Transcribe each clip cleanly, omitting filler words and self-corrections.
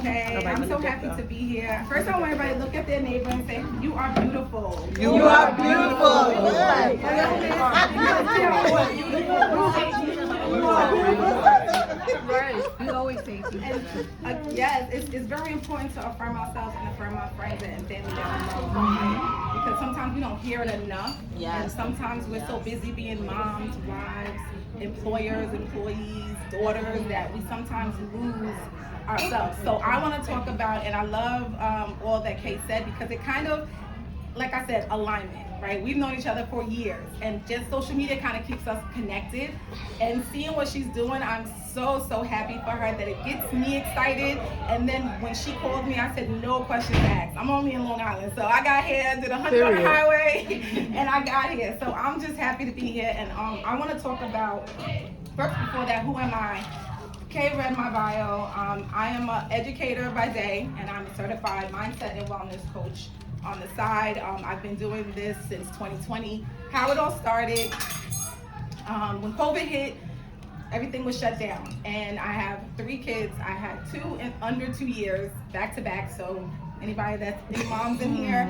Okay, right, I'm so happy to be here. First, I want everybody to look at their neighbor and say, "You are beautiful." You are beautiful. We always say Yes, it's very important to affirm ourselves and affirm our friends and family that we love, because sometimes we don't hear it enough. And sometimes we're so busy being moms, wives, employers, employees, daughters, that we sometimes lose ourselves. So I want to talk about, and I love all that Kate said, because it kind of, like I said, alignment, right? We've known each other for years, and just social media kind of keeps us connected. And seeing what she's doing, I'm so happy for her, that it gets me excited. And then when she called me, I said, no questions asked. I'm only in Long Island, so I got here, did 100 on the highway, and I got here. So I'm just happy to be here. And I want to talk about, first before that, who am I? Kay read my bio. I am an educator by day, and I'm a certified mindset and wellness coach on the side. I've been doing this since 2020. How it all started, when COVID hit, everything was shut down. And I have 3 kids. I had 2 in under 2 years, back to back. So anybody that's any moms in here,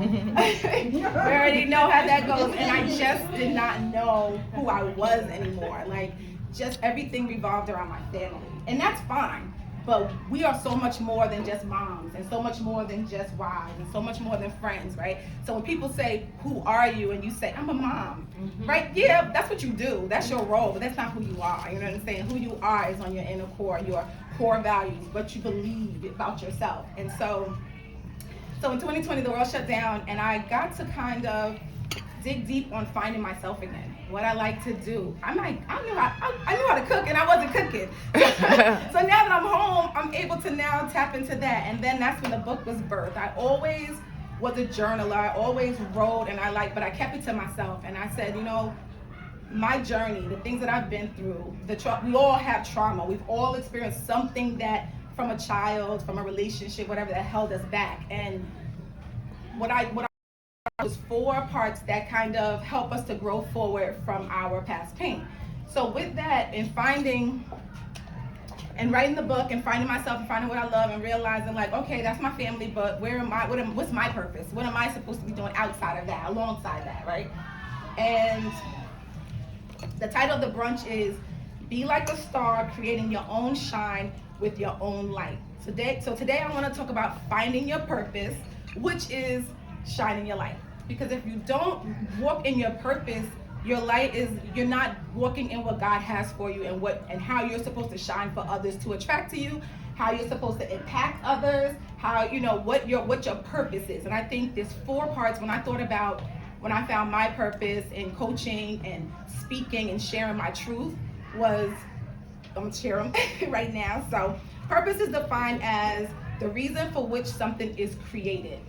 we already know how that goes. And I just did not know who I was anymore. Like, just everything revolved around my family. And that's fine. But we are so much more than just moms, and so much more than just wives, and so much more than friends, right? So when people say, who are you? And you say, I'm a mom, right? Yeah, that's what you do. That's your role, but that's not who you are. You know what I'm saying? Who you are is on your inner core, your core values, what you believe about yourself. And so in 2020, the world shut down, and I got to kind of dig deep on finding myself again. What I like to do. I knew how to cook, and I wasn't cooking. So now that I'm home, I'm able to now tap into that. And then that's when the book was birthed. I always was a journaler. I always wrote, and but I kept it to myself. And I said, my journey, the things that I've been through, we all have trauma. We've all experienced something that, from a child, from a relationship, whatever, that held us back. And what I was 4 parts that kind of help us to grow forward from our past pain. So with that, and finding and writing the book and finding myself and finding what I love and realizing, like, okay, that's my family, but what's my purpose? What am I supposed to be doing outside of that, alongside that, right? And the title of the brunch is Be Like a Star, Creating Your Own Shine with Your Own Light. Today I want to talk about finding your purpose, which is shining your light. Because if you don't walk in your purpose, your light you're not walking in what God has for you, and how you're supposed to shine for others to attract to you, how you're supposed to impact others, how what your purpose is. And I think there's 4 parts. When I found my purpose in coaching and speaking and sharing my truth, I'm gonna share them right now. So purpose is defined as the reason for which something is created.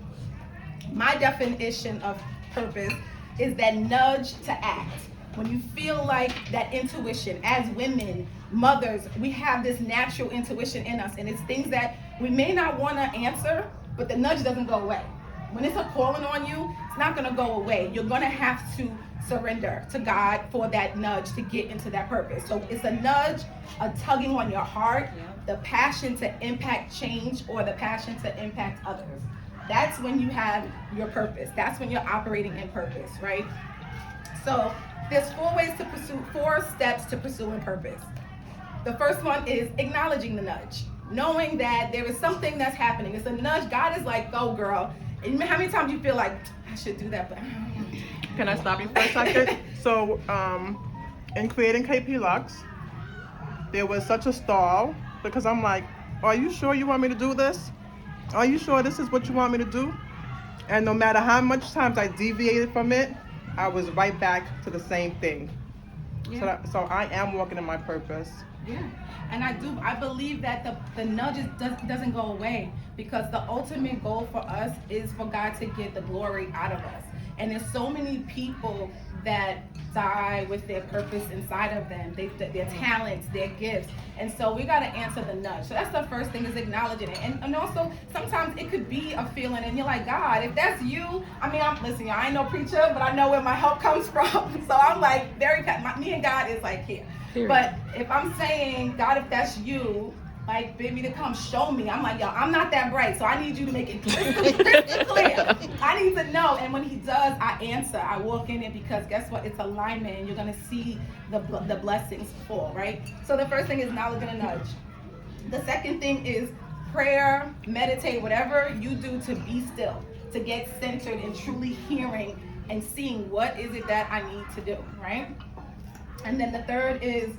My definition of purpose is that nudge to act. When you feel like that intuition, as women, mothers, we have this natural intuition in us, and it's things that we may not want to answer, but the nudge doesn't go away. When it's a calling on you, it's not going to go away. You're going to have to surrender to God for that nudge to get into that purpose. So it's a nudge, a tugging on your heart, the passion to impact change, or the passion to impact others. That's when you have your purpose. That's when you're operating in purpose, right? So there's 4 steps to pursuing purpose. The first one is acknowledging the nudge, knowing that there is something that's happening. It's a nudge. God is like, go girl. And how many times you feel like, I should do that, but Can I stop you for a second? So, in creating KP Lux, there was such a stall, because I'm like, are you sure you want me to do this? Are you sure this is what you want me to do? And no matter how much times I deviated from it, I was right back to the same thing. Yeah. So I am walking in my purpose. Yeah, and I believe that the nudge doesn't go away, because the ultimate goal for us is for God to get the glory out of us. And there's so many people that die with their purpose inside of them, their talents, their gifts. And so we got to answer the nudge. So that's the first thing, is acknowledging it. And also, sometimes it could be a feeling, and you're like, God, if that's you, listen, I ain't no preacher, but I know where my help comes from. So I'm like, me and God is like here. But if I'm saying, God, if that's you, like bid me to come show me. I'm like, yo, I'm not that bright, so I need you to make it crystal clear. I need to know. And when he does, I answer. I walk in it because guess what? It's alignment, and you're gonna see the blessings fall, right? So the first thing is knowledge and a nudge. The second thing is prayer, meditate, whatever you do to be still, to get centered and truly hearing and seeing what is it that I need to do, right? And then the third is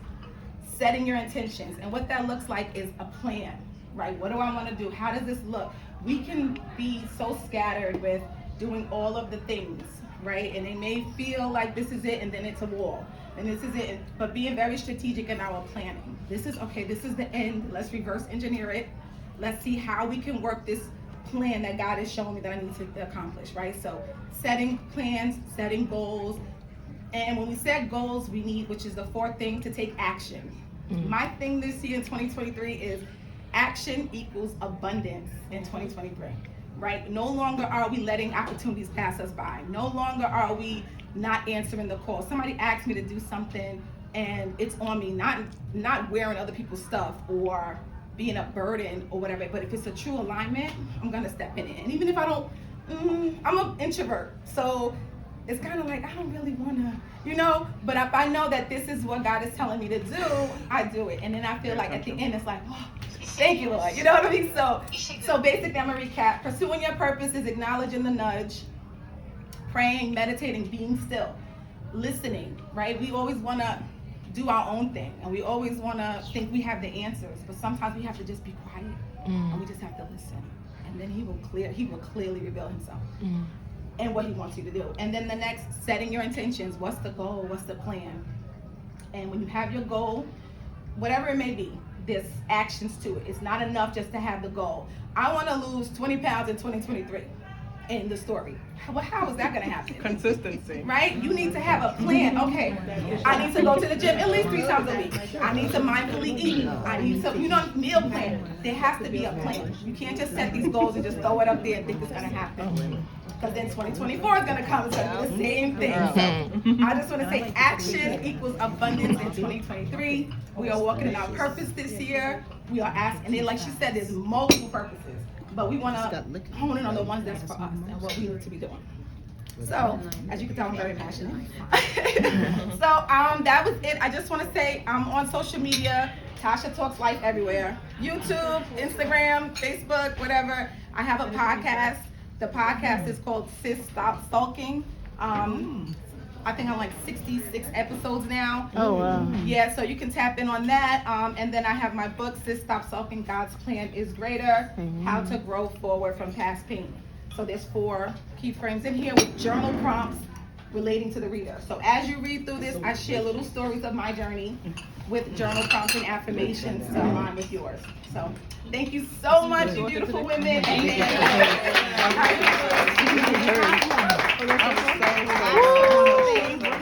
setting your intentions. And what that looks like is a plan, right? What do I want to do? How does this look? We can be so scattered with doing all of the things, right? And it may feel like this is it and then it's a wall. And this is it, but being very strategic in our planning. This is, okay, this is the end. Let's reverse engineer it. Let's see how we can work this plan that God is showing me that I need to accomplish, right? So setting plans, setting goals. And when we set goals, we need, which is the fourth thing, to take action. My thing this year in 2023 is action equals abundance in 2023, right? No longer are we letting opportunities pass us by. No longer are we not answering the call. Somebody asked me to do something and it's on me, not wearing other people's stuff or being a burden or whatever, but if it's a true alignment, I'm gonna step in it. And even if I don't, I'm an introvert, so it's kind of like, I don't really wanna, but if I know that this is what God is telling me to do, I do it. And then I feel like at the end, it's like, oh, thank you, Lord. You know what I mean? So basically, I'm gonna recap. Pursuing your purpose is acknowledging the nudge, praying, meditating, being still, listening, right? We always wanna do our own thing, and we always wanna think we have the answers, but sometimes we have to just be quiet, and we just have to listen. And then he will clearly reveal himself. And what he wants you to do. And then the next, setting your intentions. What's the goal? What's the plan? And when you have your goal, whatever it may be, there's actions to it. It's not enough just to have the goal. I want to lose 20 pounds in 2023. In the story. Well, how is that going to happen? Consistency. Right? You need to have a plan. Okay, I need to go to the gym at least 3 times a week. I need to mindfully eat. I need to, meal plan. There has to be a plan. You can't just set these goals and just throw it up there and think it's going to happen. Because then 2024 is going to come and do the same thing. So I just want to say action equals abundance in 2023. We are walking in our purpose this year. We are asking, and like she said, there's multiple purposes. But we want to hone in on the ones that's for us and what we need to be doing. So, as you can tell, I'm very passionate. So, that was it. I just want to say I'm on social media. Tasha Talks Life everywhere. YouTube, Instagram, Facebook, whatever. I have a podcast. The podcast is called Sis Stop Sulkin. I think I'm like 66 episodes now. Oh, wow. Yeah, so you can tap in on that. And then I have my book, Sis Stop Sulkin, God's Plan is Greater, How to Grow Forward from Past Pain. So there's 4 key frames in here with journal prompts relating to the reader. So as you read through this, I share little stories of my journey with journal prompts and affirmations to align with yours. So thank you so much, you beautiful women. I'm so